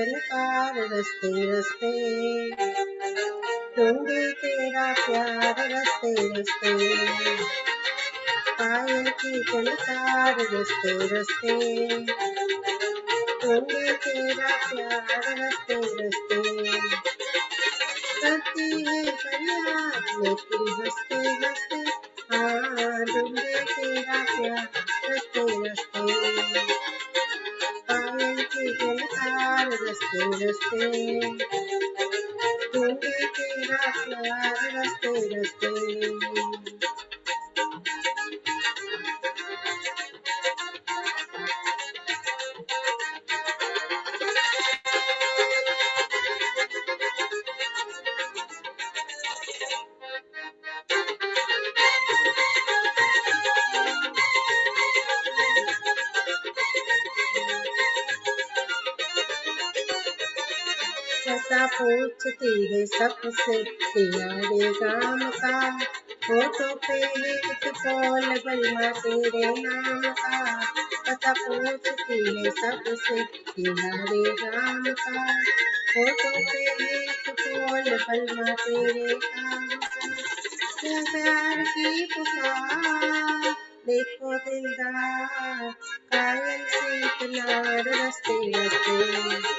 झनकार रस्ते रस्ते, ढूंढे तेरा प्यार रस्ते रस्ते, पायल की झनकार रस्ते रस्ते, ढूंढे तेरा प्यार रस्ते रस्ते, करती है फरियाद लेकिन हंसते हंसते, हाँ ढूंढे तेरा प्यार रस्ते रस्ते, पायल की झनकार रस्ते रस्ते, ढूंढे तेरा प्यार रस्ते रस्ते। सदा पूछती है सबसे किनारे गाम का, होठों पे है एक कौल बलमा तेरे नाम का, सदा पूछती है सबसे किनारे गाम का, होठों पे है एक कौल बलमा तेरे नाम का, क्या प्यार की पुकार देखो दिलदार, कायल से किनार रस्ते रस्ते,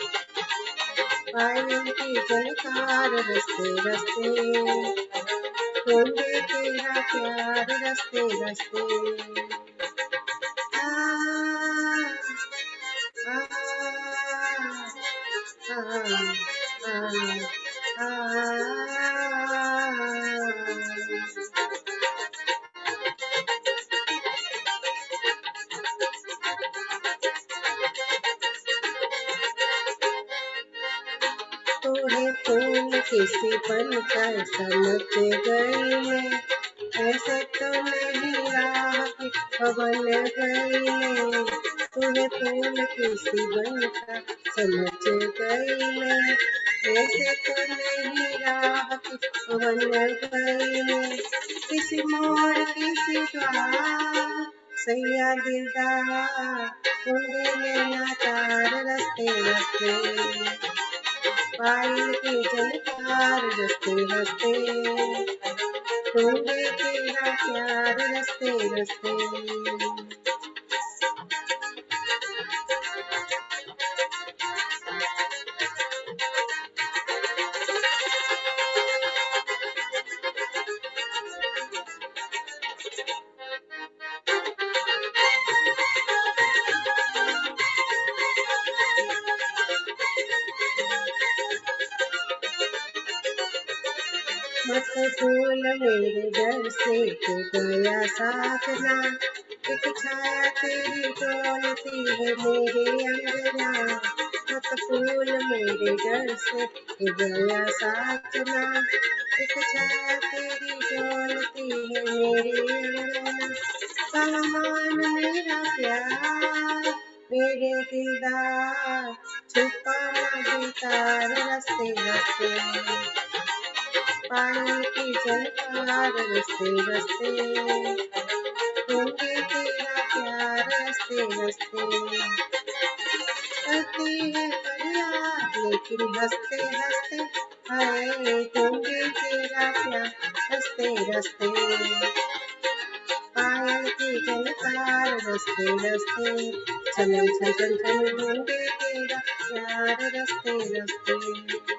पायल की झनकार रस्ते रस्ते, ढूंढे तेरा प्यार रस्ते रस्ते, आ आ आ आ तोड़े फूल किसी बनकर समझ गई मैं, ऐसे तो नहीं राह की पवन गई मैं, तूने फूल किसी बनकर समझ गई मैं, ऐसे तो नहीं राह की पवन गई मैं, किसी मोड़ किसी द्वार सैया दिलदार, ढूंढे नैना तार रस्ते रस्ते, पायल की झनकार रस्ते रस्ते, ढूंढे तेरा प्यार रस्ते रस्ते। मत भूल मेरे डर से तू गया साजना, एक छाया तेरी डोलती है मेरे अंगना, मत भूल मेरे डर से तू गया साजना, एक छाया तेरी डोलती है मेरे अंगना, सामान मेरा प्यार मेरे दिलदार, छुपा बेकार रस्ते रस्ते, पायल की झनकार रस्ते रस्ते, ढूंढे तेरा प्यार रस्ते रस्ते, करती है फरियाद लेकिन हंसते हंसते, हाय ढूंढे तेरा प्यार रस्ते रस्ते, पायल की झनकार रस्ते रस्ते, छन छन छन छन ढूंढे तेरा प्यार रस्ते रस्ते।